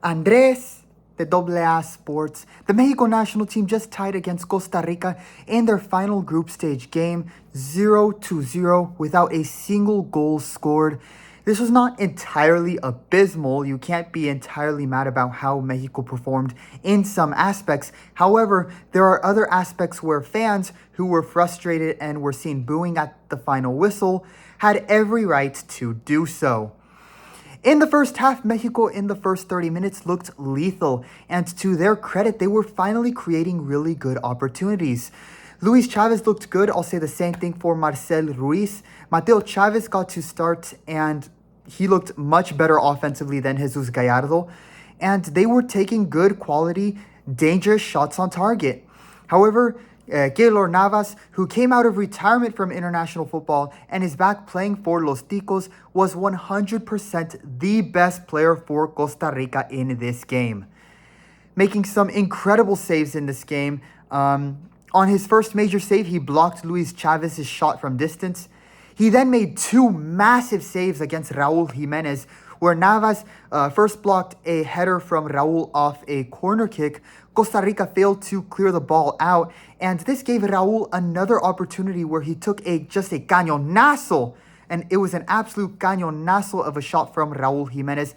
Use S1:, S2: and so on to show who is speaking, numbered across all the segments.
S1: Andres de AA Sports. The Mexico national team just tied against Costa Rica in their final group stage game, 0-0, without a single goal scored. This was not entirely abysmal. You can't be entirely mad about how Mexico performed in some aspects. However, there are other aspects where fans who were frustrated and were seen booing at the final whistle had every right to do so. In the first half, Mexico in the first 30 minutes looked lethal, and to their credit, they were finally creating really good opportunities. Luis Chavez looked good. I'll say the same thing for Marcel Ruiz. Mateo Chavez got to start, and he looked much better offensively than Jesus Gallardo, and they were taking good quality, dangerous shots on target. However, Keylor Navas, who came out of retirement from international football and is back playing for Los Ticos, was 100% the best player for Costa Rica in this game, making some incredible saves in this game. On his first major save, he blocked Luis Chavez's shot from distance. He then made two massive saves against Raul Jimenez, where Navas first blocked a header from Raul off a corner kick. Costa Rica failed to clear the ball out, and this gave Raul another opportunity where he took just a cañonazo, and it was an absolute cañonazo of a shot from Raul Jimenez,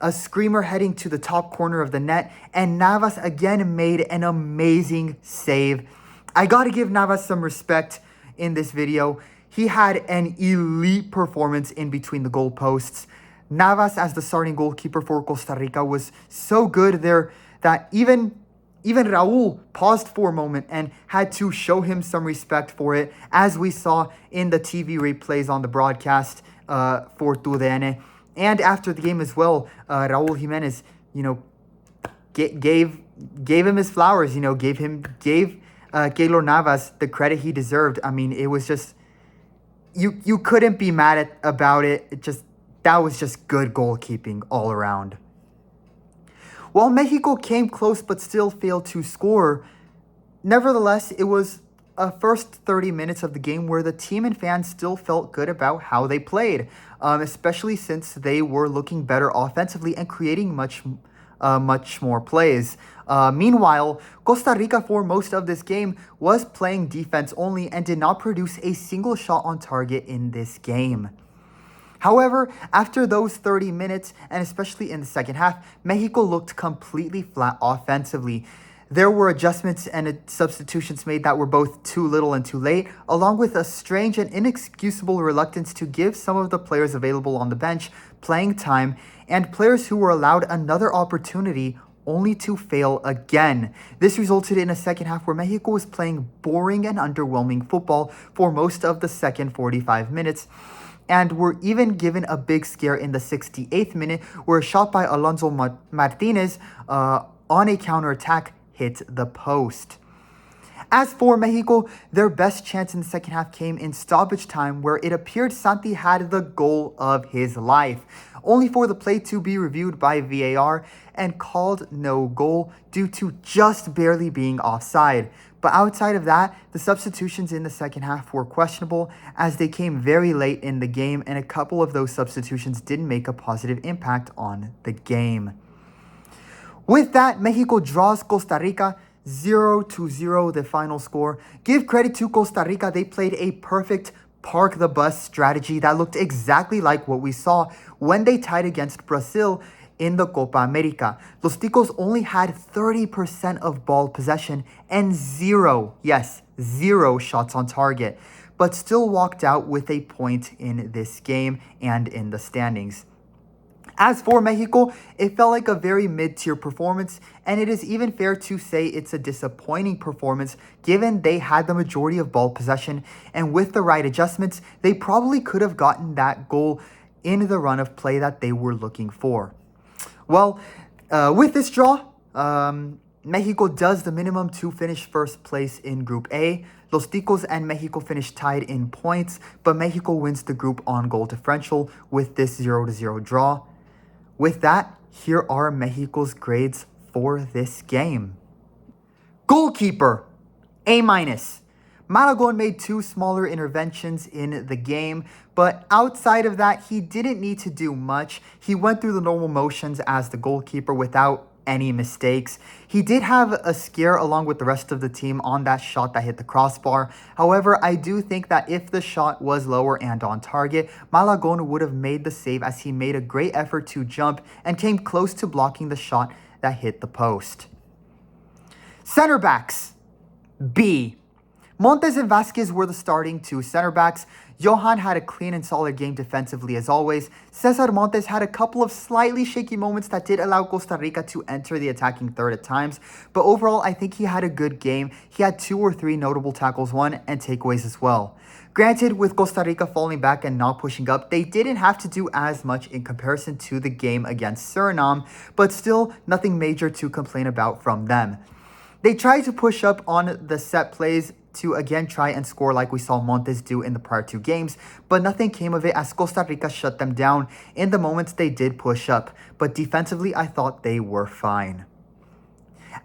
S1: a screamer heading to the top corner of the net, and Navas again made an amazing save. I gotta give Navas some respect in this video. He had an elite performance in between the goalposts. Navas, as the starting goalkeeper for Costa Rica, was so good there that even Raul paused for a moment and had to show him some respect for it, as we saw in the TV replays on the broadcast for TUDN. And after the game as well, Raul Jimenez, gave him his flowers. Gave Keylor Navas the credit he deserved. I mean, it was just you couldn't be mad about it. That was just good goalkeeping all around. While Mexico came close but still failed to score, nevertheless, it was a first 30 minutes of the game where the team and fans still felt good about how they played, especially since they were looking better offensively and creating much more plays. Meanwhile, Costa Rica for most of this game was playing defense only and did not produce a single shot on target in this game. However, after those 30 minutes, and especially in the second half, Mexico looked completely flat offensively. There were adjustments and substitutions made that were both too little and too late, along with a strange and inexcusable reluctance to give some of the players available on the bench playing time, and players who were allowed another opportunity only to fail again. This resulted in a second half where Mexico was playing boring and underwhelming football for most of the second 45 minutes, and were even given a big scare in the 68th minute where a shot by Alonso Martinez on a counterattack hit the post. As for Mexico, their best chance in the second half came in stoppage time, where it appeared Santi had the goal of his life, only for the play to be reviewed by VAR and called no goal due to just barely being offside. But outside of that, the substitutions in the second half were questionable, as they came very late in the game, and a couple of those substitutions didn't make a positive impact on the game. With that, Mexico draws Costa Rica 0-0, the final score. Give credit to Costa Rica. They played a perfect park the bus strategy that looked exactly like what we saw when they tied against Brazil in the Copa America. Los Ticos only had 30% of ball possession and zero shots on target, but still walked out with a point in this game and in the standings. As for Mexico, it felt like a very mid-tier performance, and it is even fair to say it's a disappointing performance given they had the majority of ball possession, and with the right adjustments, they probably could have gotten that goal in the run of play that they were looking for. Well, with this draw, Mexico does the minimum to finish first place in Group A. Los Ticos and Mexico finished tied in points, but Mexico wins the group on goal differential with this 0-0 draw. With that, here are Mexico's grades for this game. Goalkeeper, A-. Malagon made 2 smaller interventions in the game, but outside of that, he didn't need to do much. He went through the normal motions as the goalkeeper without any mistakes. He did have a scare along with the rest of the team on that shot that hit the crossbar. However, I do think that if the shot was lower and on target, Malagon would have made the save as he made a great effort to jump and came close to blocking the shot that hit the post. Center backs. B. Montes and Vasquez were the starting 2 center backs. Johan had a clean and solid game defensively as always. Cesar Montes had a couple of slightly shaky moments that did allow Costa Rica to enter the attacking third at times, but overall I think he had a good game. He had 2 or 3 notable tackles won and takeaways as well. Granted, with Costa Rica falling back and not pushing up, they didn't have to do as much in comparison to the game against Suriname, but still nothing major to complain about from them. They tried to push up on the set plays to again try and score like we saw Montes do in the prior 2 games, but nothing came of it as Costa Rica shut them down in the moments they did push up, but defensively I thought they were fine.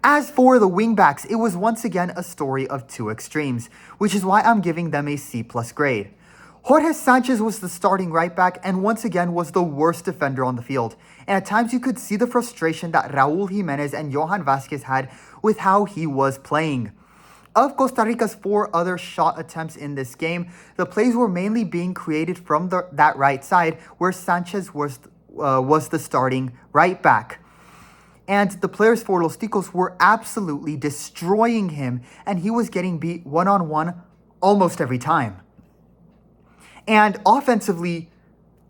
S1: As for the wingbacks, it was once again a story of 2 extremes, which is why I'm giving them a C+ grade. Jorge Sanchez was the starting right back and once again was the worst defender on the field, and at times you could see the frustration that Raul Jimenez and Johan Vasquez had with how he was playing. Of Costa Rica's 4 other shot attempts in this game, the plays were mainly being created from that right side where Sanchez was the starting right back. And the players for Los Ticos were absolutely destroying him, and he was getting beat one-on-one almost every time. And offensively,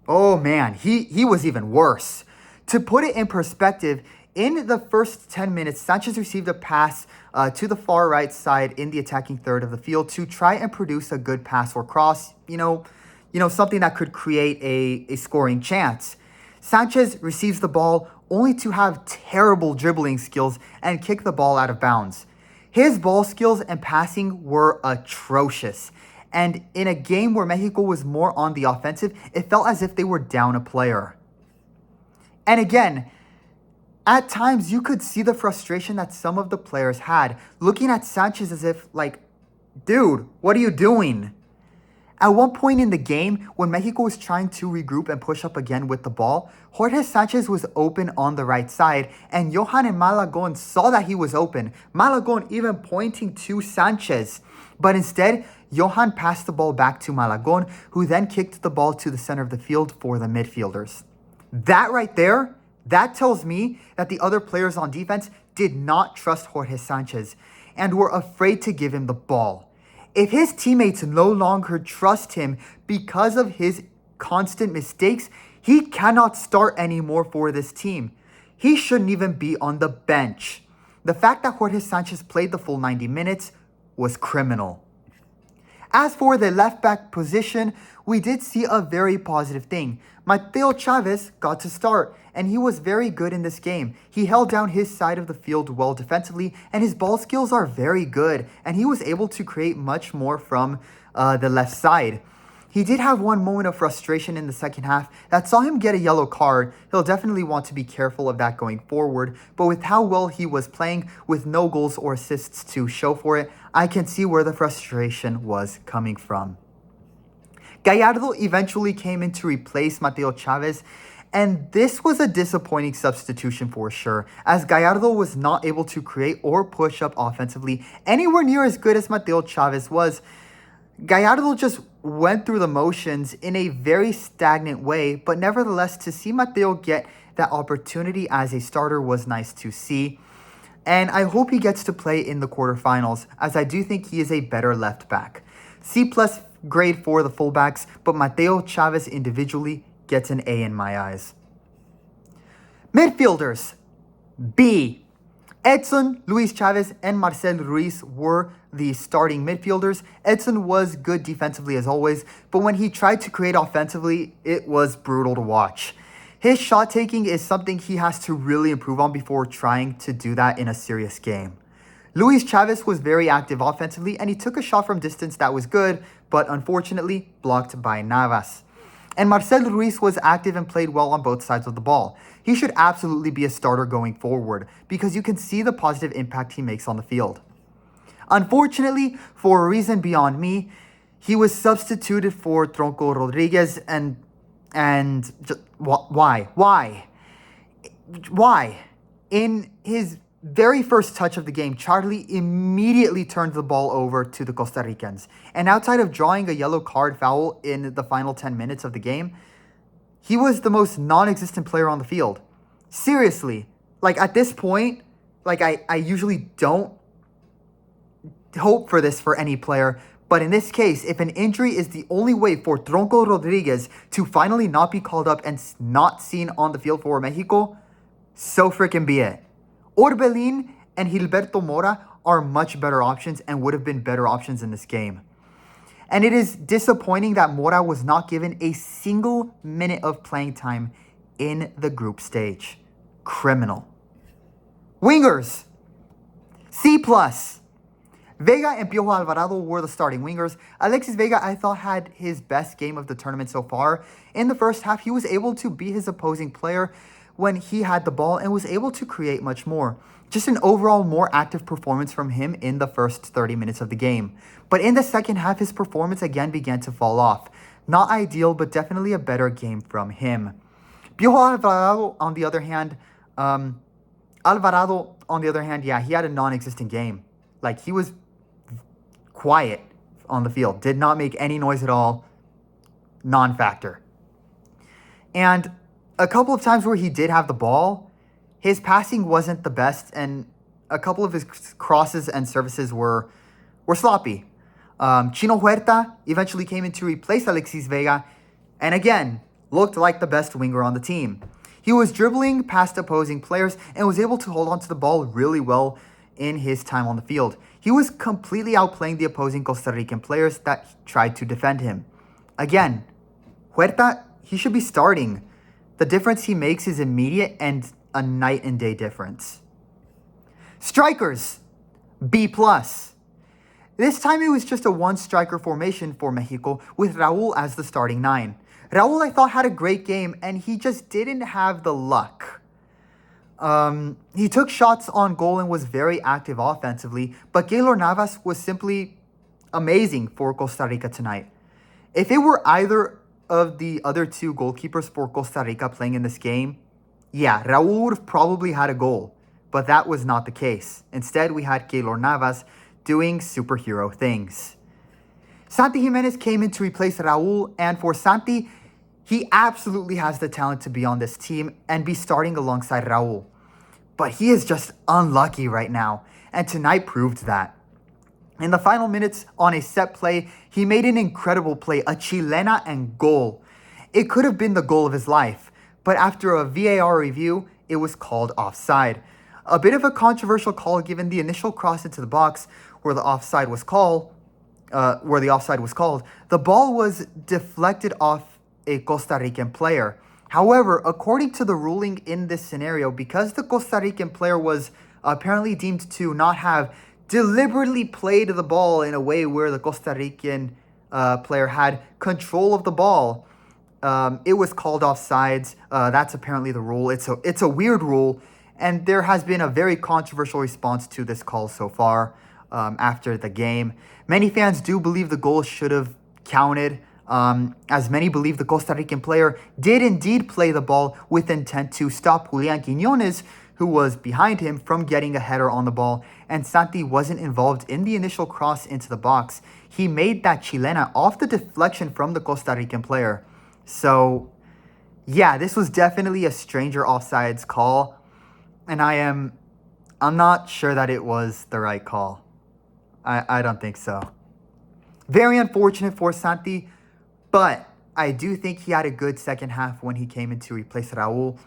S1: oh man, he was even worse. To put it in perspective, in the first 10 minutes, Sanchez received a pass to the far right side in the attacking third of the field to try and produce a good pass or cross, something that could create a scoring chance. Sanchez receives the ball only to have terrible dribbling skills and kick the ball out of bounds. His ball skills and passing were atrocious. And in a game where Mexico was more on the offensive, it felt as if they were down a player. And again, at times you could see the frustration that some of the players had, looking at Sanchez as if like, dude, what are you doing? At one point in the game, when Mexico was trying to regroup and push up again with the ball, Jorge Sanchez was open on the right side, and Johan and Malagon saw that he was open. Malagon even pointing to Sanchez. But instead, Johan passed the ball back to Malagon, who then kicked the ball to the center of the field for the midfielders. That right there, that tells me that the other players on defense did not trust Jorge Sanchez and were afraid to give him the ball. If his teammates no longer trust him because of his constant mistakes, he cannot start anymore for this team. He shouldn't even be on the bench. The fact that Jorge Sanchez played the full 90 minutes was criminal. As for the left back position, we did see a very positive thing. Mateo Chavez got to start, and he was very good in this game. He held down his side of the field well defensively, and his ball skills are very good, and he was able to create much more from the left side. He did have one moment of frustration in the second half that saw him get a yellow card. He'll definitely want to be careful of that going forward, but with how well he was playing with no goals or assists to show for it, I can see where the frustration was coming from. Gallardo eventually came in to replace Mateo Chavez, and this was a disappointing substitution for sure, as Gallardo was not able to create or push up offensively anywhere near as good as Mateo Chavez was. Gallardo just went through the motions in a very stagnant way, but nevertheless, to see Mateo get that opportunity as a starter was nice to see. And I hope he gets to play in the quarterfinals, as I do think he is a better left back. C+ grade for the fullbacks, but Mateo Chavez individually gets an A in my eyes. Midfielders. B. Edson, Luis Chavez, and Marcel Ruiz were the starting midfielders. Edson was good defensively as always, but when he tried to create offensively, it was brutal to watch. His shot taking is something he has to really improve on before trying to do that in a serious game. Luis Chavez was very active offensively, and he took a shot from distance that was good, but unfortunately blocked by Navas. And Marcel Ruiz was active and played well on both sides of the ball. He should absolutely be a starter going forward because you can see the positive impact he makes on the field. Unfortunately, for a reason beyond me, he was substituted for Tronco Rodriguez, and just, why? In his very first touch of the game, Charlie immediately turned the ball over to the Costa Ricans. And outside of drawing a yellow card foul in the final 10 minutes of the game, he was the most non-existent player on the field. Seriously, like at this point, like I usually don't hope for this for any player, but in this case, if an injury is the only way for Tronco Rodriguez to finally not be called up and not seen on the field for Mexico, so freaking be it. Orbelin and Gilberto Mora are much better options and would have been better options in this game. And it is disappointing that Mora was not given a single minute of playing time in the group stage. Criminal. Wingers. C+. Vega and Piojo Alvarado were the starting wingers. Alexis Vega, I thought, had his best game of the tournament so far. In the first half, he was able to beat his opposing player when he had the ball and was able to create much more. Just an overall more active performance from him in the first 30 minutes of the game. But in the second half, his performance again began to fall off. Not ideal, but definitely a better game from him. Piojo Alvarado, on the other hand, yeah, he had a non-existent game. Like, he was quiet on the field, did not make any noise at all, non-factor. And a couple of times where he did have the ball, his passing wasn't the best, and a couple of his crosses and services were sloppy. Chino Huerta eventually came in to replace Alexis Vega, and again, looked like the best winger on the team. He was dribbling past opposing players and was able to hold on to the ball really well in his time on the field. He was completely outplaying the opposing Costa Rican players that tried to defend him. Again, Huerta, he should be starting. The difference he makes is immediate and a night and day difference. Strikers, B+. This time it was just a one-striker formation for Mexico with Raul as the starting 9. Raul, I thought, had a great game, and he just didn't have the luck. He took shots on goal and was very active offensively, but Keylor Navas was simply amazing for Costa Rica tonight. If it were either of the other two goalkeepers for Costa Rica playing in this game, yeah, Raul would have probably had a goal, but that was not the case. Instead, we had Keylor Navas doing superhero things. Santi Jimenez came in to replace Raul, and for Santi, he absolutely has the talent to be on this team and be starting alongside Raul. But he is just unlucky right now, and tonight proved that. In the final minutes on a set play, he made an incredible play, a chilena and goal. It could have been the goal of his life, but after a VAR review, it was called offside. A bit of a controversial call given the initial cross into the box where the offside was called. The ball was deflected off a Costa Rican player. However, according to the ruling in this scenario, because the Costa Rican player was apparently deemed to not have deliberately played the ball in a way where the Costa Rican player had control of the ball, it was called offsides. That's apparently the rule. It's a weird rule, and there has been a very controversial response to this call so far after the game. Many fans do believe the goal should have counted, as many believe the Costa Rican player did indeed play the ball with intent to stop Julian Quiñones, who was behind him, from getting a header on the ball, and Santi wasn't involved in the initial cross into the box. He made that chilena off the deflection from the Costa Rican player. So, yeah, this was definitely a stranger offsides call, and I'm not sure that it was the right call. I don't think so. Very unfortunate for Santi, but I do think he had a good second half when he came in to replace Raul.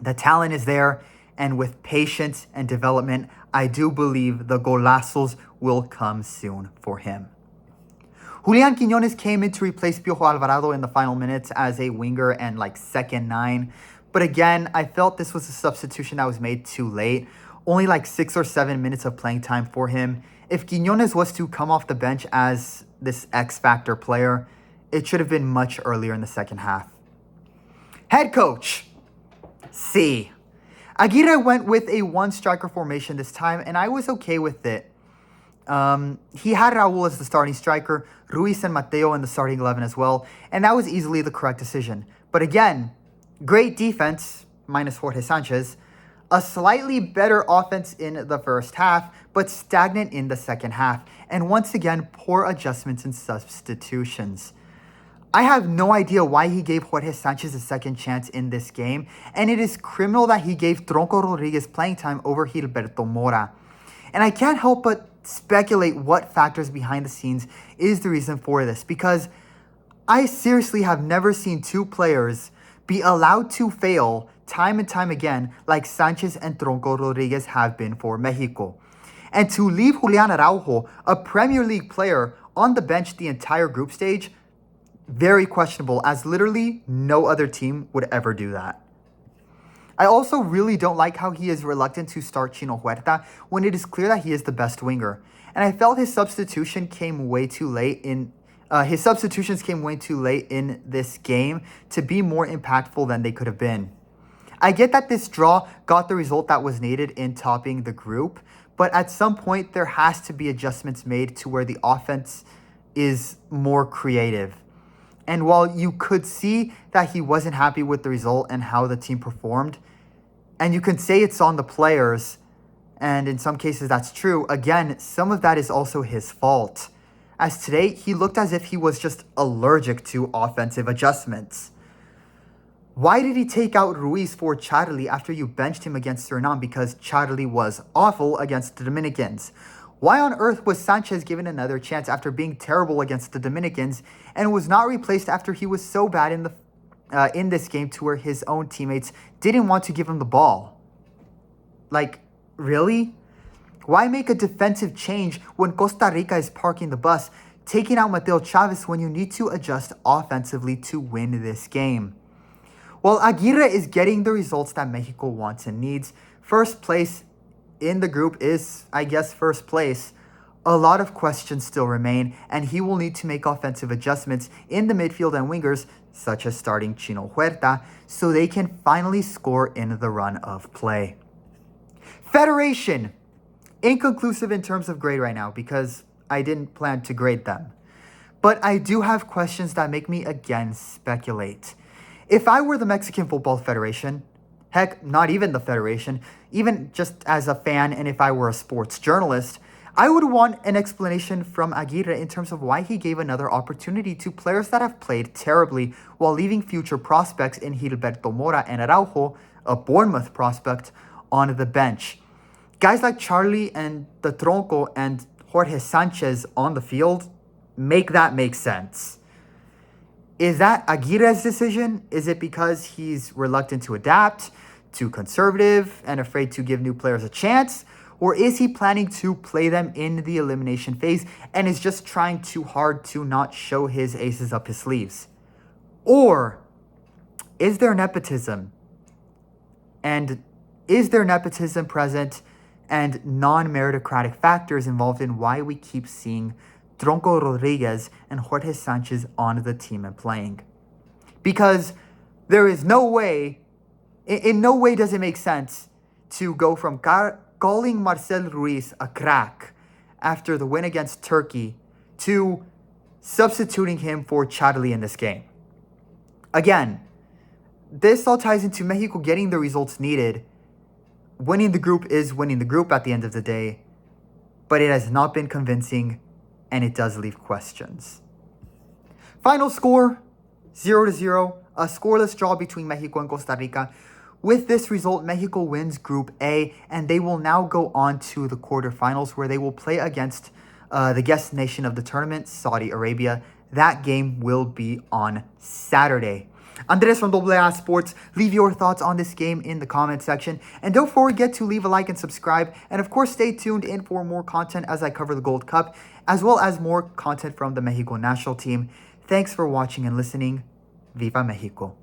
S1: The talent is there, and with patience and development, I do believe the golazos will come soon for him. Julian Quiñones came in to replace Piojo Alvarado in the final minutes as a winger and second 9. But again, I felt this was a substitution that was made too late. Only 6 or 7 minutes of playing time for him. If Quiñones was to come off the bench as this X-Factor player, it should have been much earlier in the second half. Head coach, C. Aguirre went with a one-striker formation this time, and I was okay with it. He had Raul as the starting striker, Ruiz and Mateo in the starting 11 as well, and that was easily the correct decision. But again, great defense, minus Jorge Sanchez, a slightly better offense in the first half, but stagnant in the second half, and once again, poor adjustments and substitutions. I have no idea why he gave Jorge Sanchez a second chance in this game, and it is criminal that he gave Tronco Rodriguez playing time over Gilberto Mora. And I can't help but speculate what factors behind the scenes is the reason for this, because I seriously have never seen two players be allowed to fail time and time again like Sanchez and Tronco Rodriguez have been for Mexico. And to leave Julian Araujo, a Premier League player, on the bench the entire group stage, very questionable, as literally no other team would ever do that. I also really don't like how he is reluctant to start Chino Huerta when it is clear that he is the best winger. And I felt his substitutions came way too late in this game to be more impactful than they could have been. I get that this draw got the result that was needed in topping the group, but at some point there has to be adjustments made to where the offense is more creative. And while you could see that he wasn't happy with the result and how the team performed, and you can say it's on the players, and in some cases that's true, again, some of that is also his fault. As today, he looked as if he was just allergic to offensive adjustments. Why did he take out Ruiz for Charlie after you benched him against Suriname because Charlie was awful against the Dominicans? Why on earth was Sanchez given another chance after being terrible against the Dominicans and was not replaced after he was so bad in this game to where his own teammates didn't want to give him the ball? Like, really? Why make a defensive change when Costa Rica is parking the bus, taking out Mateo Chavez when you need to adjust offensively to win this game? While Aguirre is getting the results that Mexico wants and needs, first place in the group is, I guess, first place. A lot of questions still remain, and he will need to make offensive adjustments in the midfield and wingers, such as starting Chino Huerta, so they can finally score in the run of play. Federation! Inconclusive in terms of grade right now, because I didn't plan to grade them. But I do have questions that make me again speculate. If I were the Mexican Football Federation, heck, not even the Federation, even just as a fan and if I were a sports journalist, I would want an explanation from Aguirre in terms of why he gave another opportunity to players that have played terribly while leaving future prospects in Gilberto Mora and Araujo, a Bournemouth prospect, on the bench. Guys like Charlie and the Tronco and Jorge Sanchez on the field make that make sense. Is that Aguirre's decision? Is it because he's reluctant to adapt, too conservative, and afraid to give new players a chance? Or is he planning to play them in the elimination phase and is just trying too hard to not show his aces up his sleeves? Or is there nepotism? And is there nepotism present and non-meritocratic factors involved in why we keep seeing Tronco Rodriguez and Jorge Sanchez on the team and playing? Because there is no way, in no way does it make sense to go from calling Marcel Ruiz a crack after the win against Turkey to substituting him for Charlie in this game. Again, this all ties into Mexico getting the results needed. Winning the group is winning the group at the end of the day, but it has not been convincing, and it does leave questions. Final score, 0-0, a scoreless draw between Mexico and Costa Rica. With this result, Mexico wins Group A, and they will now go on to the quarterfinals where they will play against the guest nation of the tournament, Saudi Arabia. That game will be on Saturday. Andres from AA Sports, leave your thoughts on this game in the comment section. And don't forget to leave a like and subscribe. And of course, stay tuned in for more content as I cover the Gold Cup, as well as more content from the Mexico national team. Thanks for watching and listening. Viva Mexico.